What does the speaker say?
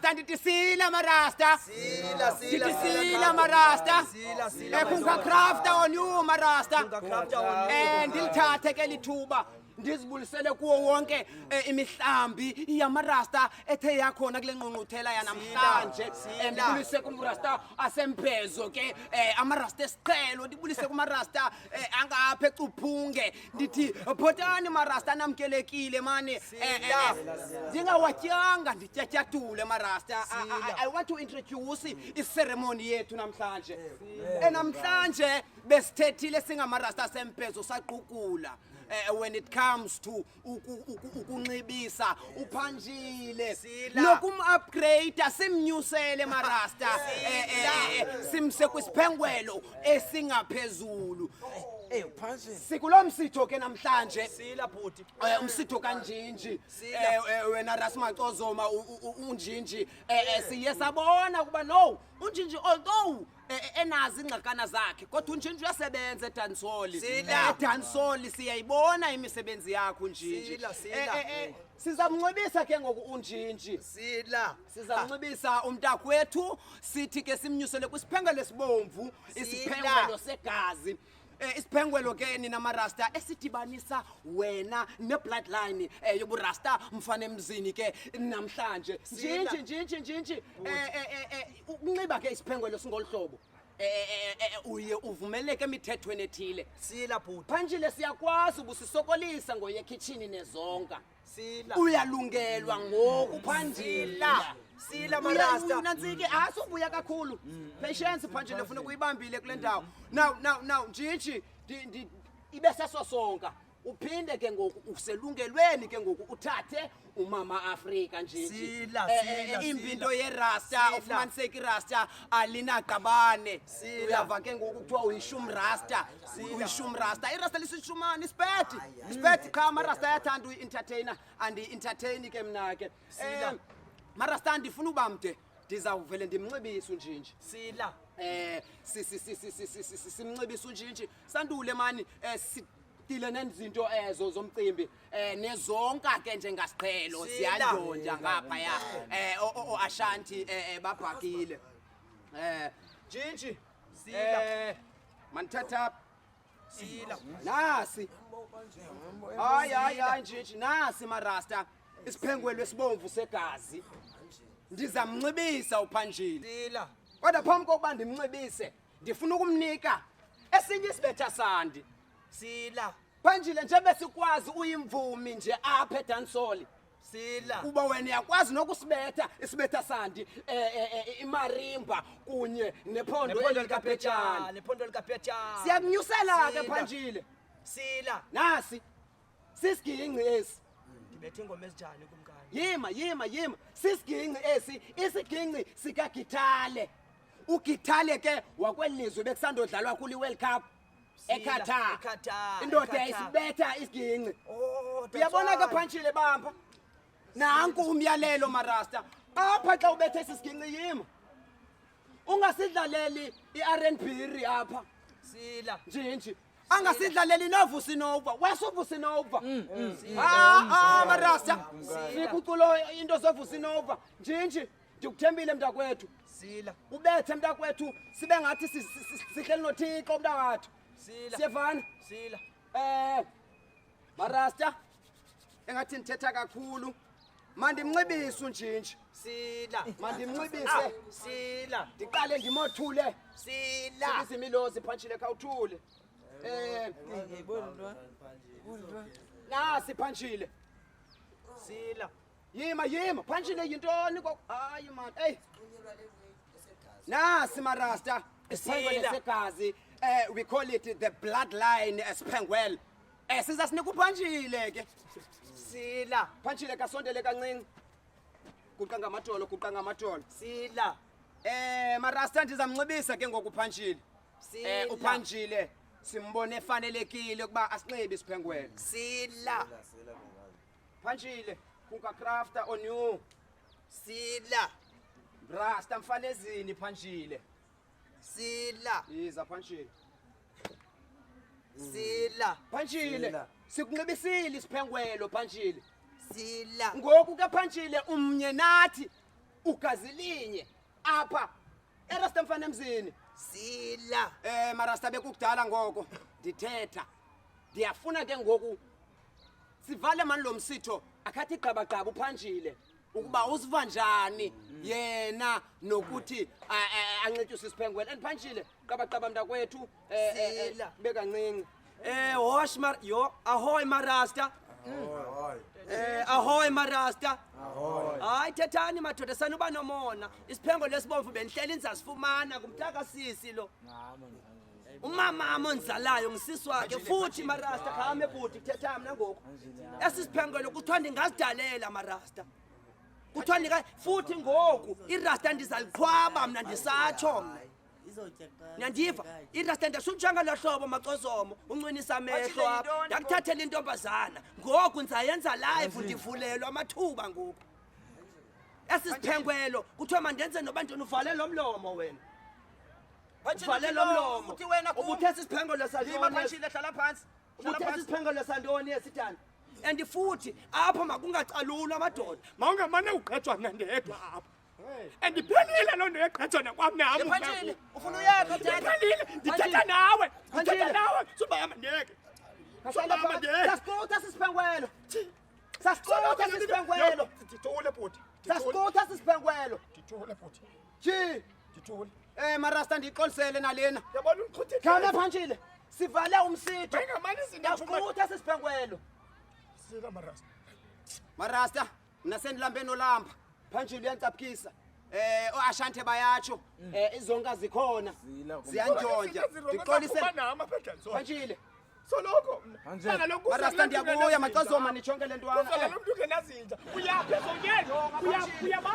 marasta ndithi sila marasta ndithi sila marasta kuka crafter on you marasta ndilithathe ke lithuba ndizibulisele kuwo wonke imihlambi yamarasta ethe yakhona kule ngqungquthela yanamhlanje ndibulise kumrasta asempezo ke amarasta esiqhelo ndibulise kumarasta angapha ecuphunge ndithi photani marasta namkelekile mani ndingawatyanga ndityatyadule marasta I want to introduce iceremony yethu namhlanje namhlanje besithethile singamarasta asempezo saqhukula when it comes to ukunxibisa uPhanjile nokum-upgrade simnyusele marasta simse kwisiphengwelo esingaphezulu sikulo msitho ke namhlanje sila bhuti umsitho kanjinji wena Rus Macozoma unjinji siye sabona kuba no unjinji although enazi ingxakana zakhe kodwa unjinji uyasebenza edansoli edansoli siyayibona imisebenzi yakho unjinji sizamncibisa ke ngoku unjinji sizamncibisa umntakwethu sithi ke simnyusele kwisiphengwelo esibomvu isiphengwelo segazi isiphengwelo ke nina marasta esidibanisa wena ne-bloodline yoburasta mfana emzini ke namhlanje njinji ukunxiba ke isiphengwelo singolhlobo uye uvumeleke emithethweni ethile sila bhuti Phanjile siyakwazi ubusisokolisa ngoyekitchini nezonka sila uyalungelwa ngoku Phanjile sila marasta nantsike asubuya kakhulu patience Phanjile ufuna kuyibambile kule ndawo now njinji ibe sesosonka uphinde ke ngoku uselungelweni ke ngoku uthathe umama Afrika njinji impinto yerasta ufumaniseka irasta alinaqabane uyava ke ngoku kuthiwa uyishum rasta irasta lisishumani isipeti cha amarasta ayathanda uyi-entertainer andi-entertaini ke mna ke marasta ndifuna uba mde ndizawuvele ndimnxibise unjinji sila simnxibise unjinji sandule mani dile nezinto ezo zomcimbi nezonka ke njengasiqhelo siyandonja ngaphaya Ashanti babhakile jinji sila manithatha sila nasi hayi njinji nasi marasta isiphengwelo esibomvu segazi ndizamnxibisa uPhanjile sila kodwa phambi kokuba ndimnxibise ndifuna ukumnika esinye isibetha sandi sila Phanjile njengoba sikwazi uyimvumi nje apha edansoli sila kuba wena uyakwazi nokusibetha isibetha sandi imarimba kunye nephondo likapetshana siyakunyusela ke Phanjile sila nasi sisiginci esi ndibethe ingoma ezinjani kumkani yima sisiginci esi isiginci sikagithale ugithale ke wakwelizwe bekusandodlalwa kuli World Cup eKatar indoda yayisibetha isiginci uyabona ke Phanjile bamba nanku umyalelo marasta apha xa ubethe isiginci yima ungasidlaleli i-R&B apha sila njinji angasidlaleli novusinova wesovusinova marasta sikuculo into zovusinova njinji ndikuthembile mntakwethu sila ubethe mntakwethu sibe ngathi sihleli noThixo mntakwethu siyavana sila marasta engathi ndithetha kakhulu mandimnxibise unjinji mandimnxibise sila ndiqale ndimothule sila izimilozi Phanjile khawuthule nasi Phanjile sila yima Phanjile yintoni hayi man nasi marasta isiphengwelo segazi we call it the bloodline esiphengwelo sizasinika uPhanjile ke sila Phanjile kasondele kancinci guqa ngamadolo sila marasta ndizamnxibisa ke ngoku Phanjile uPhanjile simbone efanelekile ukuba asinxibe isiphengwelo sila Phanjile kuka crafter on you sila rasta mfanezini Phanjile sila yiza Phanjile sila Phanjile sikunxibisile isiphengwelo Phanjile sila ngoku ke Phanjile umnye nathi ugazilinye apha erasta mfana emzini. Sila. Marasta bekukudala ngoko ndithetha ndiyafuna ke ngoku sivale mani lo msitho akhathi igqabagqaba uPhanjile ukuba usiva njani yena nokuthi ancetyuse isiphengwelo andiphanjile qabaqaba mntakwethu bekancinci hosh yo ahoy marasta ahoy marasta hayi thethani madoda sanuba nomona isiphengwelo esibomvu benihlela inzasifumana kumtaka sisi lo umama onzalayo ngisisi wakhe futhi marasta khame buti thethami nangoku esisiphengwelo kuthiwa ndingazidalela marasta kuthiwa ndika futhi ngoku irasta ndizaliqhwaba mna ndisatsho mna nyandiva irasta ndashutshanga lohlobo macozomo uncinisa amehlo apha ndakuthathela intombazana ngoku ndizayenza live ndivulelwa amathuba ngoku esisiphengwelo kuthiwa mandenze noba ntoni uvale lo mlomo wena uvale lo mlomo uthi wena ubuthe isiphengwelo santoni Phanjile hlala phansi ubuthe isiphengwelo santoni esithanda and futhi apha makungacalulwa amadoda mawungamane uqhetswa mna ndedwa apha andiphelile loo nto yeqhetswana kwam nami Phanjile ufuna uyeka ndiphelile ndithetha nawe subahamba ndiyeke sasikuta sisiphengwelo sasikuta sisiphengwelo ndithule bhuti sasikuta sisiphengwelo ndithule bhuti ji ndithule marasta ndiyixolisele nalena yabona uqhuthi khana Phanjile sivale umsitho bengamane sasikuta sisiphengwelo sila marasta marasta mna sendilambe nolamba Phanjile uyantsapukisa oashante bayatsho izonka zikhona ziyantshontsha ndiqolisele Phanjile soloko mna marasta ndiyabuya macazoma nitshonke le ntwana lo mntu ngenazinja uyapha ezonyeni uyaba